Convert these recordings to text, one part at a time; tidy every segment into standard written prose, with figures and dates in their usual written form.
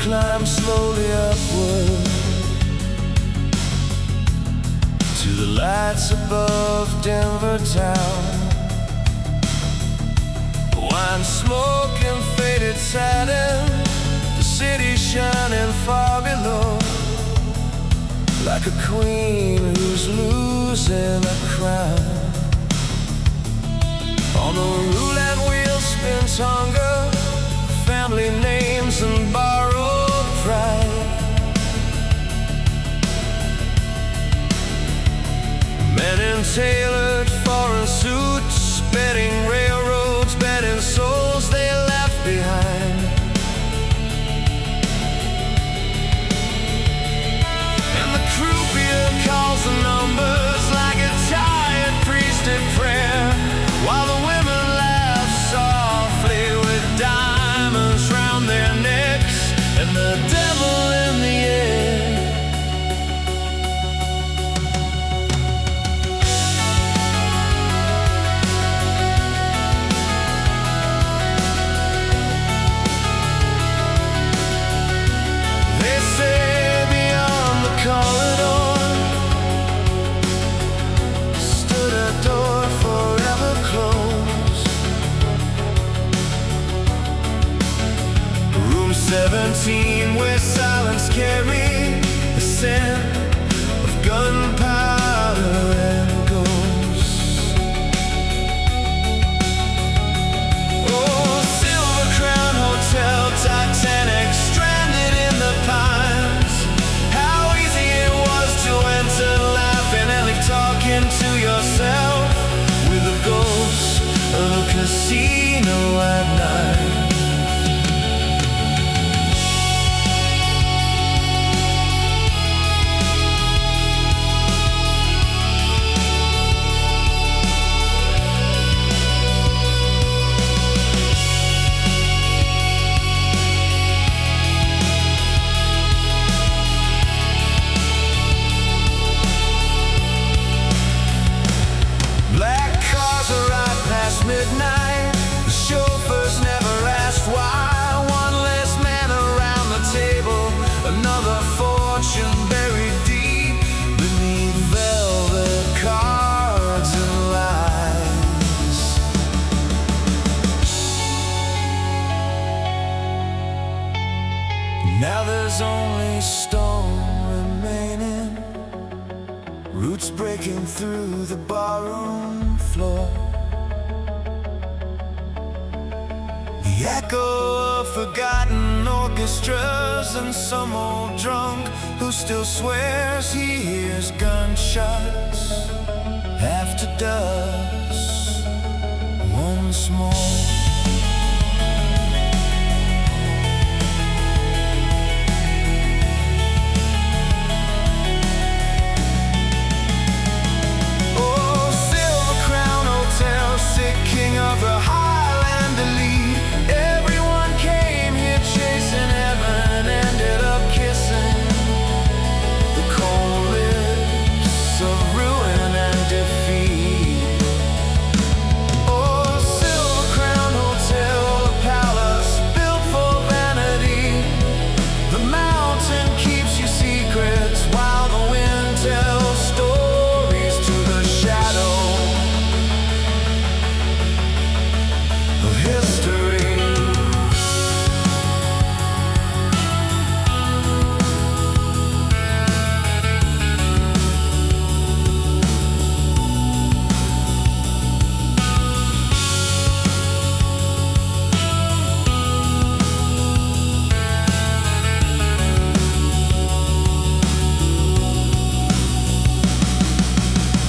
climb slowly upward to the lights above Denver town. Wine smoke and faded satin, the city shining far below, like a queen who's losing a crown. On the roulette wheel spins hunger, family names and borrowed pride. Men in tailored foreign suits, betting railroads, betting souls they left behind. And the croupier calls the numbers like a tired priest at prayer, while the women laugh softly with diamonds round their necks and the devil in the air. They say beyond the corridor stood a door forever closed. Room 17, where silence carried the scent of gunpowder and ghosts. Oh, Silver Crown Hotel, Titanic, stranded in the pines. How easy it was to enter, laughing and talking to yourself with the ghost of a casino at night. Black cars are right past midnight. The chauffeurs never asked why. One less man around the table, another fortune buried deep beneath velvet cards and lies. Now there's only stone remaining, roots breaking through the barroom floor. The echo of forgotten orchestras and some old drunk who still swears he hears gunshots after dusk once more. King of the Highland elite, everyone came here chasing heaven, ended up kissing the cold lips of ruin and defeat. Oh, Silver Crown Hotel, a palace built for vanity. The mountain keeps you secrets while the wind tells stories to the shadow history.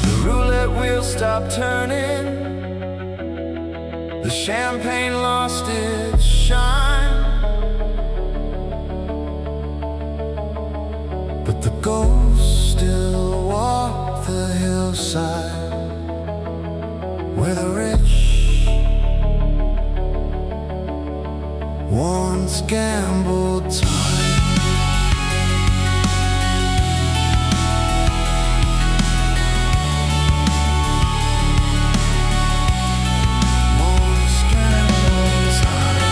The roulette wheel stopped turning, the champagne lost its shine, but the ghosts still walk the hillside where the rich once gambled time. Once gambled time.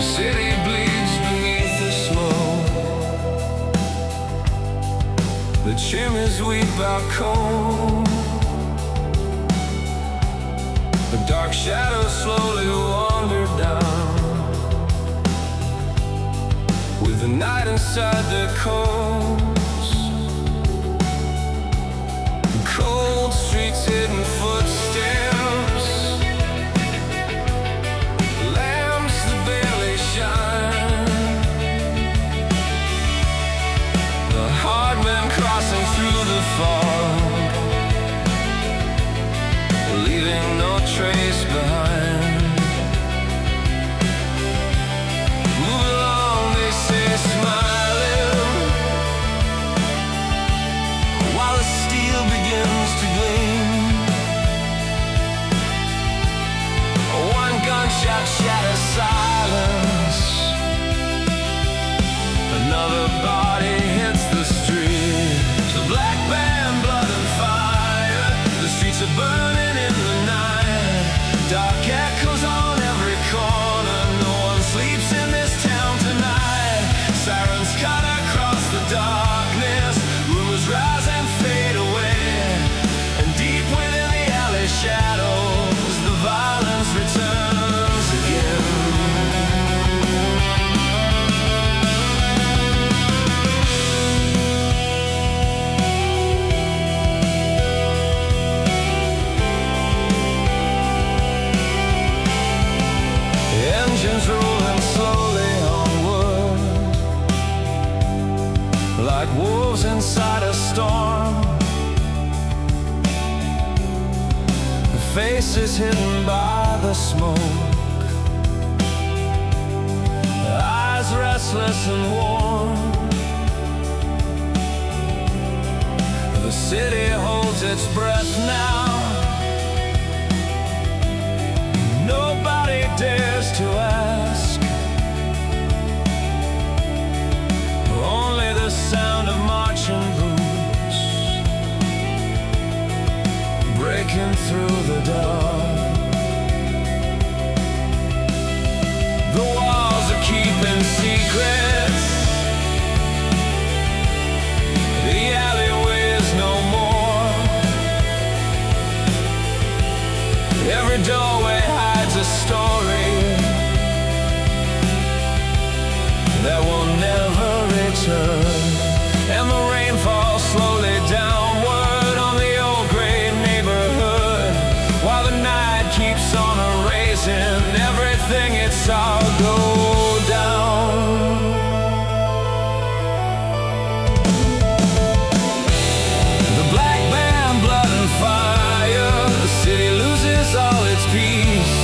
city bleeds beneath the smoke. The chimneys weep out cold. The dark shadows slowly wander down, with the night inside their coats. The cold streets hidden footsteps, lamps that barely shine, the hard men crossing through the fog, leaving no trace behind. Move along, they say, smiling, while the steel begins to gleam. One gunshot shatters silence, another body hits the street. The black band, blood and fire, the streets are burning in the night. Dark echoes on every corner, no one sleeps in this town tonight. Sirens cut across the darkness, rumors rise and fade away, and deep within the alley shadows, the violence returns again. Engines rolling slowly onward, like wolves inside a storm. The faces hidden by the smoke, eyes restless and warm. The city holds its breath now. Nobody dares to ask. Only the sound of marching boots breaking through the dark. The walls are keeping secrets, the alleyways no more. Every doorway hides a story that will never return. And the rain falls slowly downward on the old gray neighborhood, while the night keeps on erasing everything it saw go down. The black band, blood and fire, the city loses all its peace.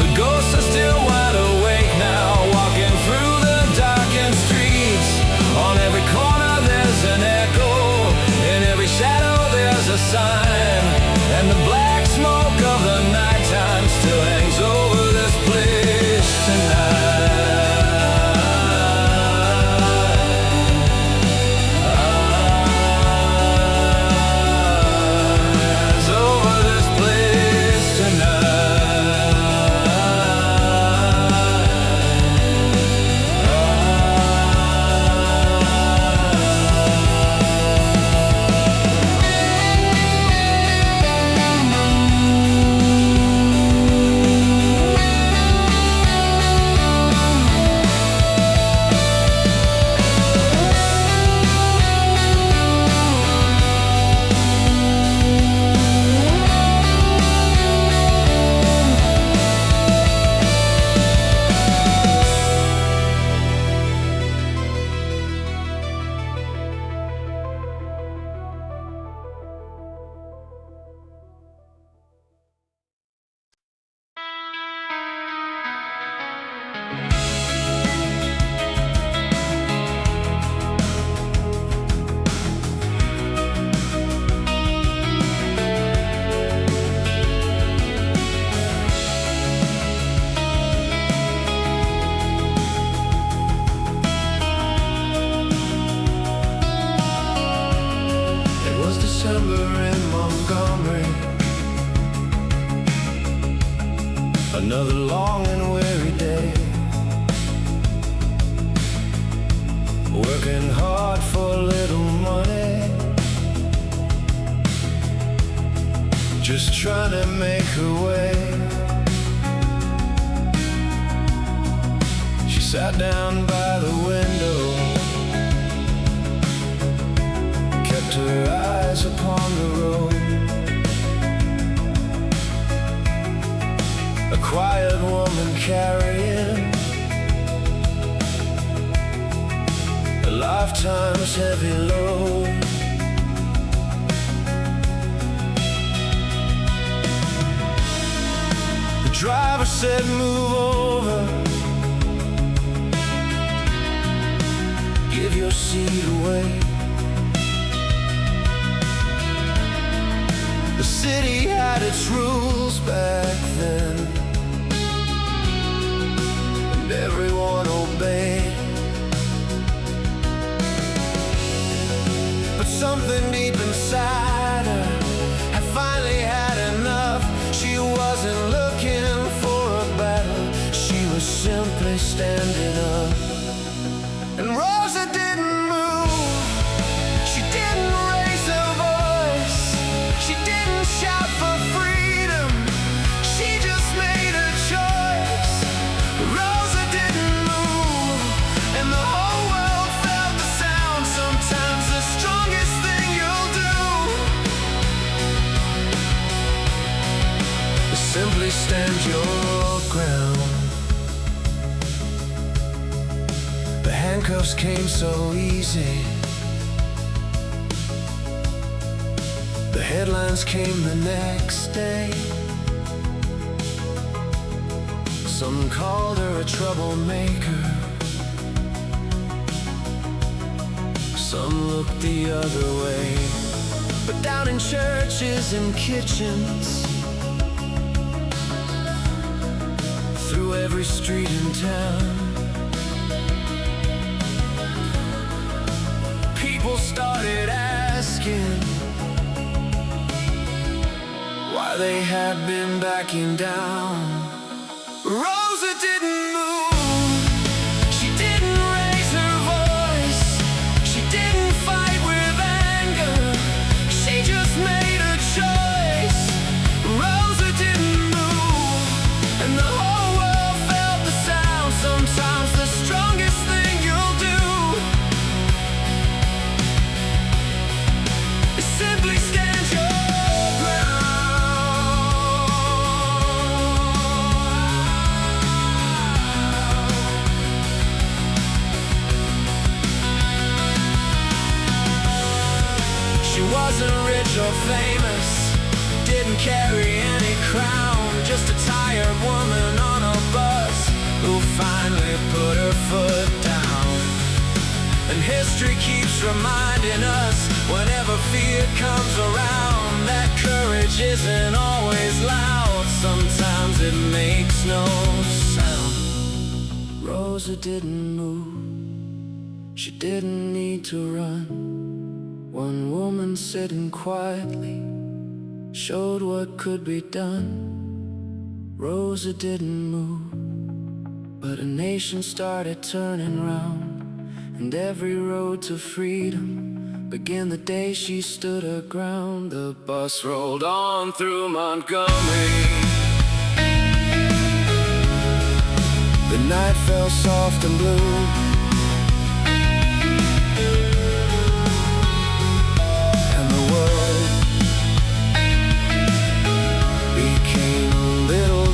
The ghosts are still wide awake now, walking through the darkened streets. On every corner there's an echo, in every shadow there's a sign, and the black smoke of the nighttime still hangs over this place tonight. Hangs over this place tonight. Another long and weary day. working hard for little money, just trying to make her way. She sat down by the window, kept her eyes upon the road. A quiet woman carrying a lifetime's heavy load. The driver said, "Move over, give your seat away." The city had its rules back then, and everyone obeyed. But something deep inside her had finally had enough. She wasn't looking for a battle, she was simply standing up. And Rosa didn't move, she didn't raise her voice, she didn't shout for freedom, she just made a choice. Rosa didn't move, and the whole world felt the sound. Sometimes the strongest thing you'll do is simply stand your ground. The handcuffs came so easy, the headlines came the next day. Some called her a troublemaker, some looked the other way. But down in churches and kitchens, through every street in town, people started asking why they had been backing down. Rosa didn't move, she didn't raise her voice, she didn't fight with anger, she just made a choice. Rosa didn't move, and the whole world felt the sound. Sometimes the strongest thing you'll do is simply stand your She wasn't rich or famous, didn't carry any crown, just a tired woman on a bus who finally put her foot down. And history keeps reminding us, whenever fear comes around, that courage isn't always loud, sometimes it makes no sound. Rosa didn't move, she didn't need to run. One woman sitting quietly showed what could be done. Rosa didn't move, but a nation started turning round, and every road to freedom began the day she stood her ground. The bus rolled on through Montgomery, the night fell soft and blue,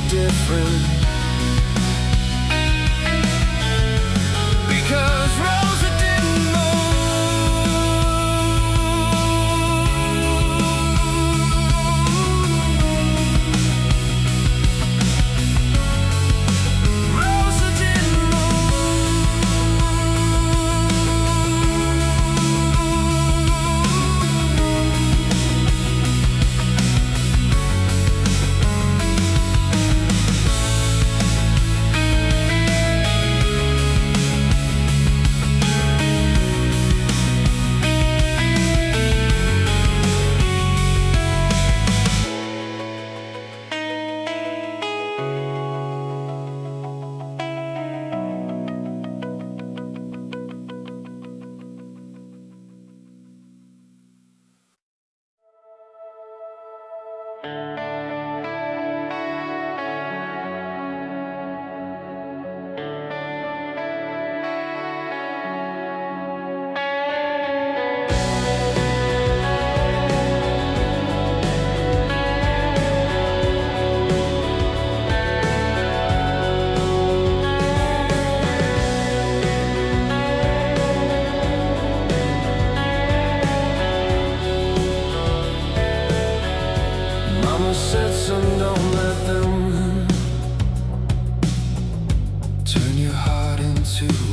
different, because Rosa didn't Rosa didn't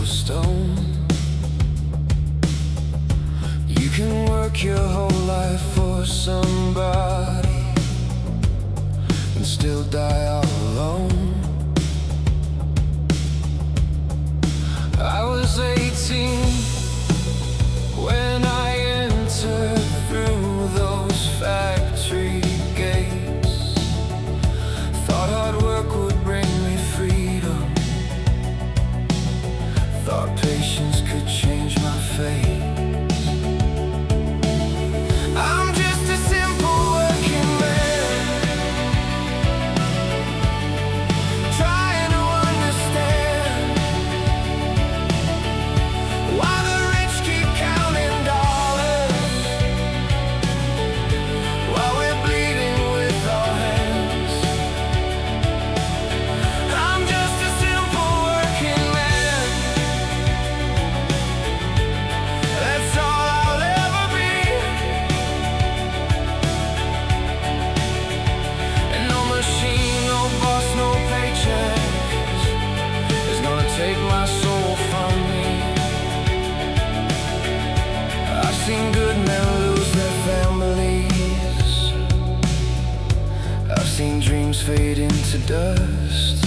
of stone. You can work your whole life for somebody and still die all alone. I was 18 when I entered through those factory gates. Thought hard work would bring me freedom. Thought patience could change my fate. I'm just a simple working man, trying to understand why the rich keep counting dollars while we're bleeding with our hands. I'm just a simple working man, that's all I'll ever be. And no machine, no boss, no paychecks is gonna take my soul from me. I've seen good men lose their families. I've seen dreams fade into dust.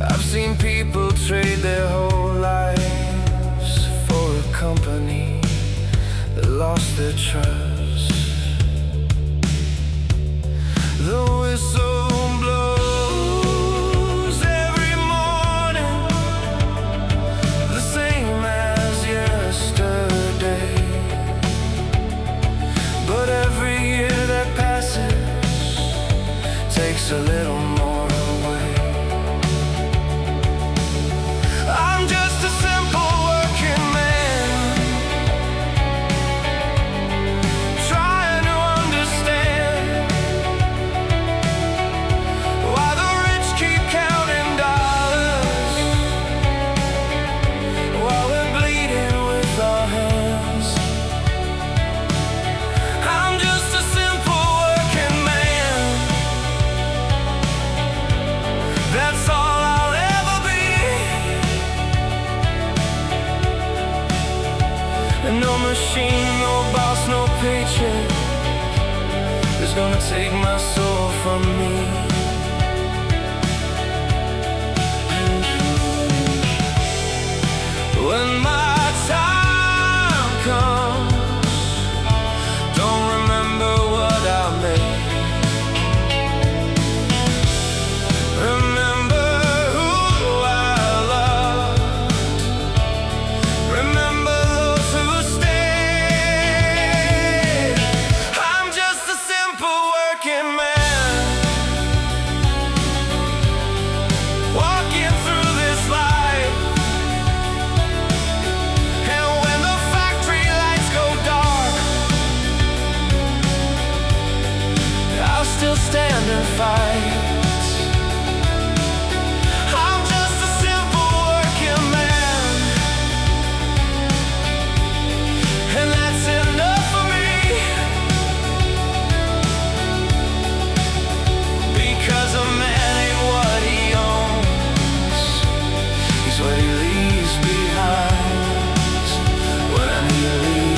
I've seen people trade their whole lives for a company that lost their trust. The whistle blows every morning, the same as yesterday. But every year that passes takes a little more away. I'm just a simple working man, trying to understand why the rich keep counting dollars while we're bleeding with our hands. I'm just a simple working man, that's all I'll ever be. And no machine, no boss, no paycheck is gonna take my soul from me. When my time comes, don't remember what I made. Remember who I loved. Remember those who stayed. I'm just a simple working man, walking through this life. And when the factory lights go dark, I'll still stand and fight. I'm just a simple working man, and that's enough for me. Because a man ain't what he owns, he's what he leaves behind when he leaves.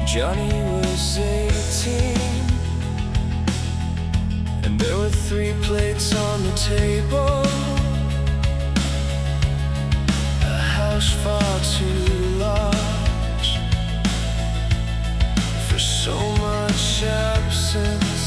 Johnny was 18, and there were 3 plates on the table. A house far too large for so much absence.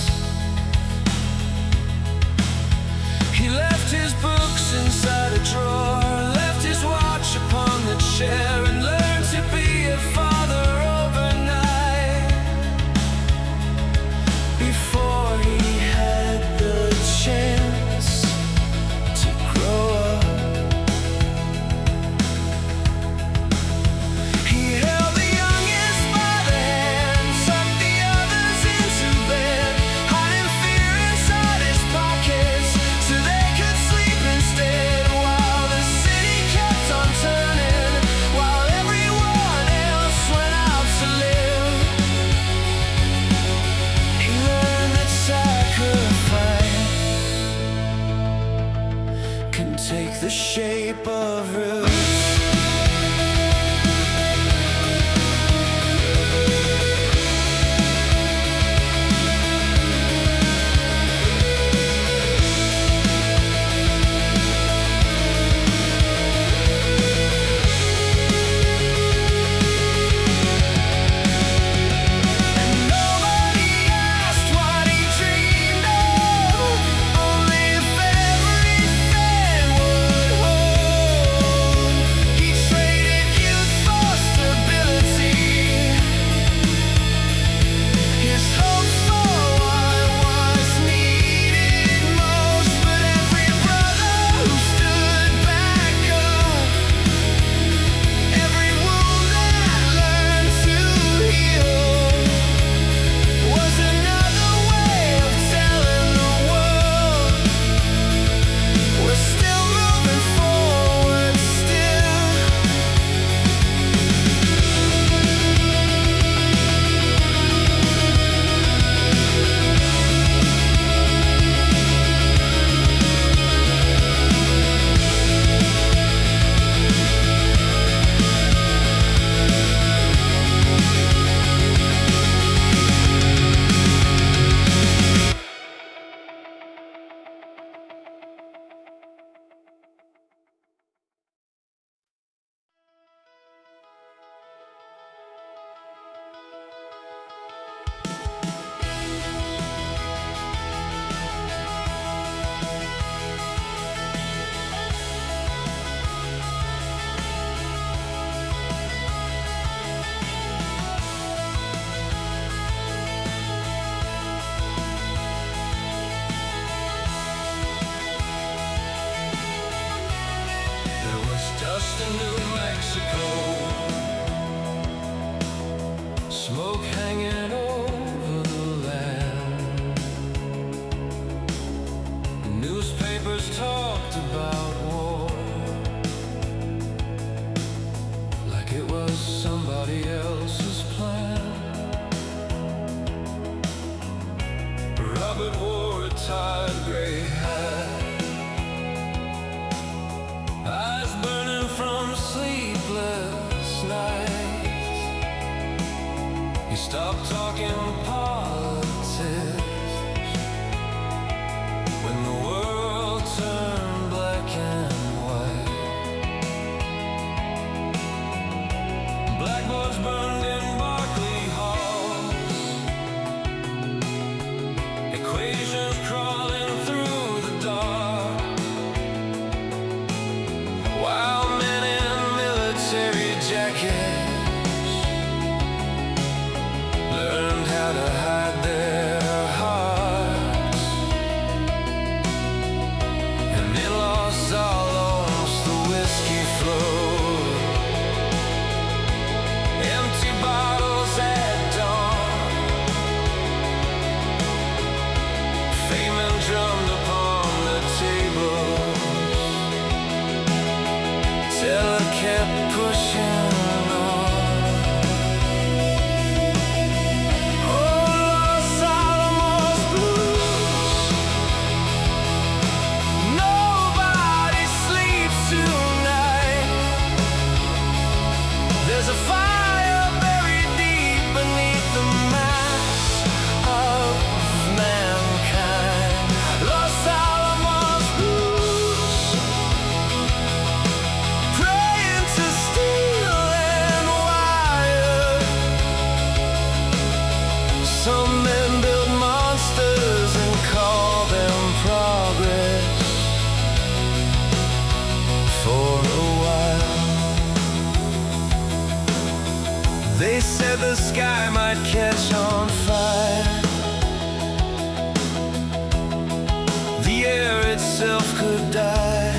shape of roots. In New Mexico, smoke hanging over the land. Newspapers talked about war like it was somebody else's plan. Robert wore a tied gray hat, eyes burning from sleepless nights. He stopped talking politics when the world turned black and white. Blackboards burned in Barclay halls, equations crawling through the dark, while men in military jackets learned how to hide their hearts. And in Los Alamos the whiskey flowed, empty bottles at dawn, fame drummed upon the tables till I kept pushing on. Oh, Los Alamos blues, nobody sleeps tonight. There's a fire buried deep beneath the mass of mankind. Los Alamos blues, praying to steel and wire. Some men build monsters and call them progress for a while. They said the sky might catch on fire, the air itself could die.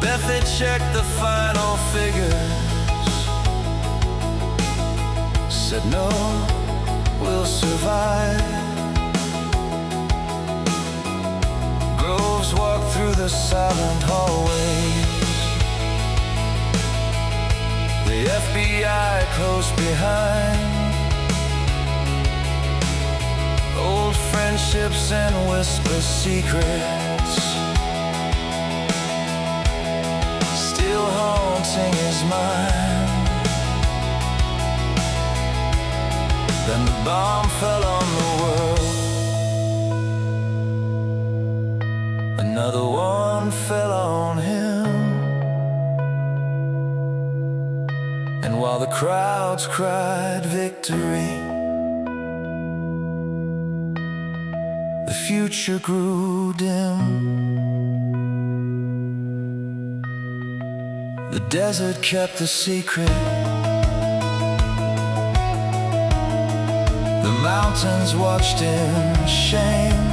Beth had checked the final figures, said no, we'll survive. Groves walked through the silent hallways, the FBI close behind. Old friendships and whisper secrets still haunting his mind. Then the bomb fell on the world. Another one fell on him. And while the crowds cried victory, the future grew dim. The desert kept the secret. The mountains watched in shame.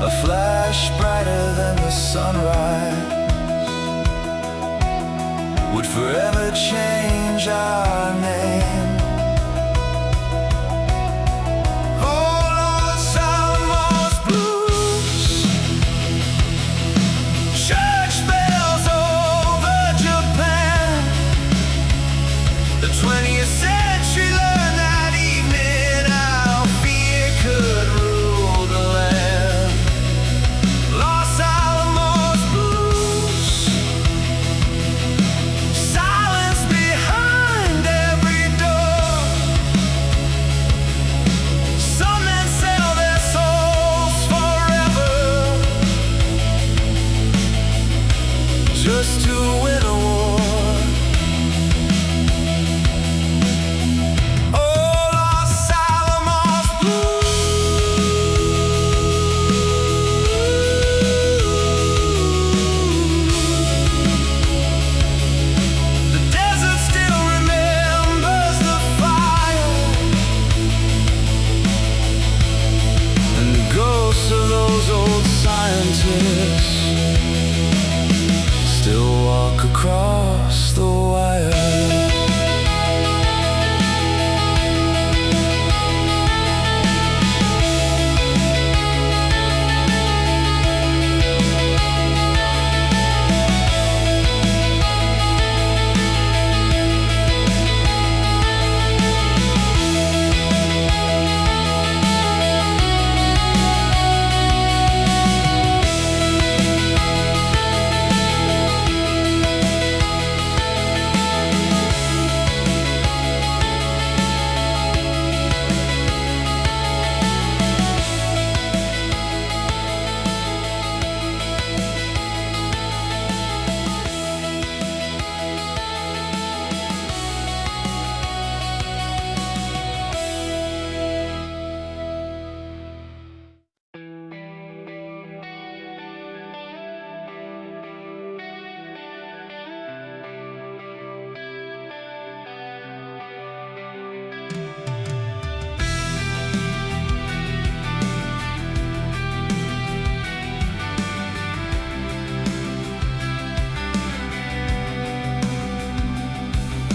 A flash brighter than the sunrise would forever change our name. Just to win a war. Oh, Los Alamos blues. The desert still remembers the fire and the ghosts of those old scientists still walk across the wire.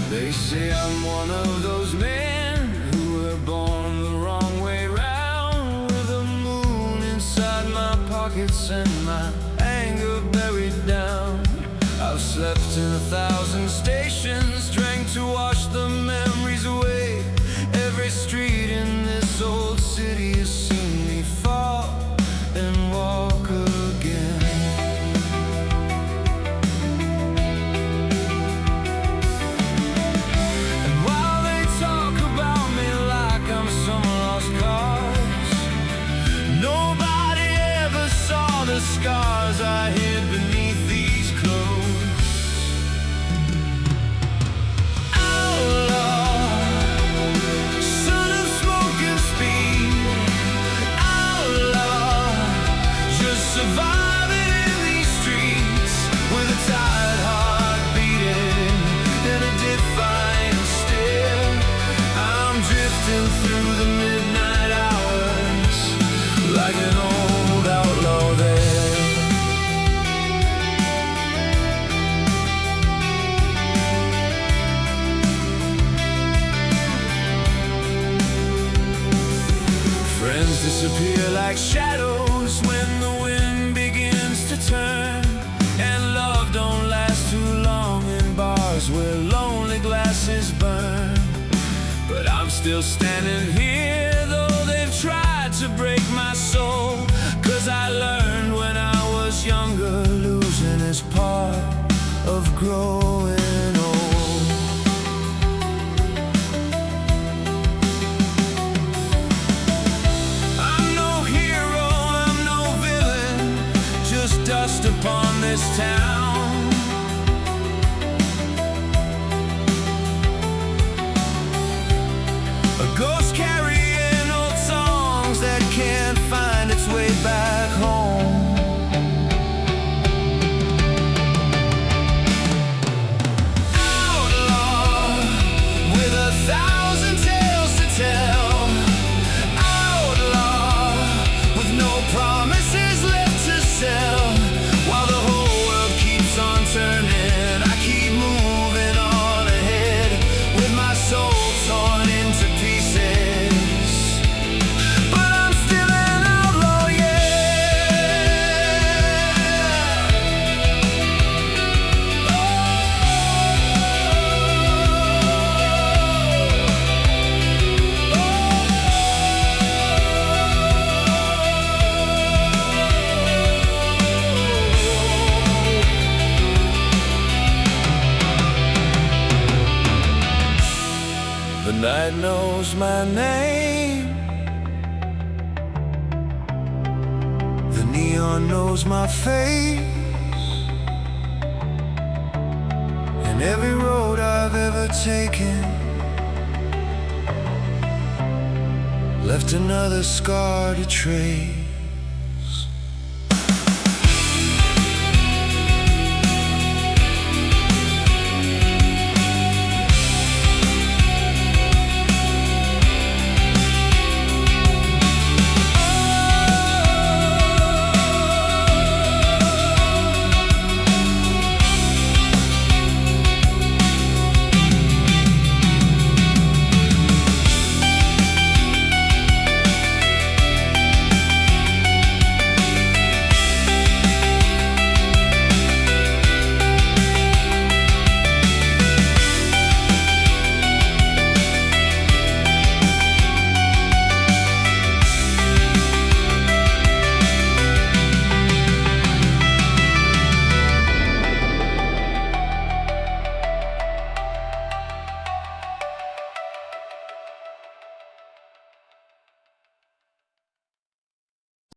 They say I'm one of those men who were born the wrong way round, with a moon inside my pockets and my anger buried down. I've slept in 1,000 stations, drank to wash the memories away. Every street in this old city has seen me fall and walk again. The scars I hid beneath these clothes. Outlaw, son of smoke and speed. Outlaw, just surviving in these streets, with a tired heart beating and a defiant stare. I'm drifting through the midnight hours like an old outlaw there. Friends disappear like shadows when the wind begins to turn, and love don't last too long in bars where lonely glasses burn. But I'm still standing here, though they've tried to break my soul, 'cause I learned when I was younger, losing is part growing old. I'm no hero, I'm no villain, just dust upon this town. A ghost carrying old songs that can't find its way back home. Outlaw with 1,000 tales to tell. Outlaw with no promises left to sell. While the whole world keeps on turning, I keep moving on ahead with my soul torn into pieces. But I'm still an outlaw, The night knows my name. The neon knows my face. And every road I've ever taken left another scar to trace.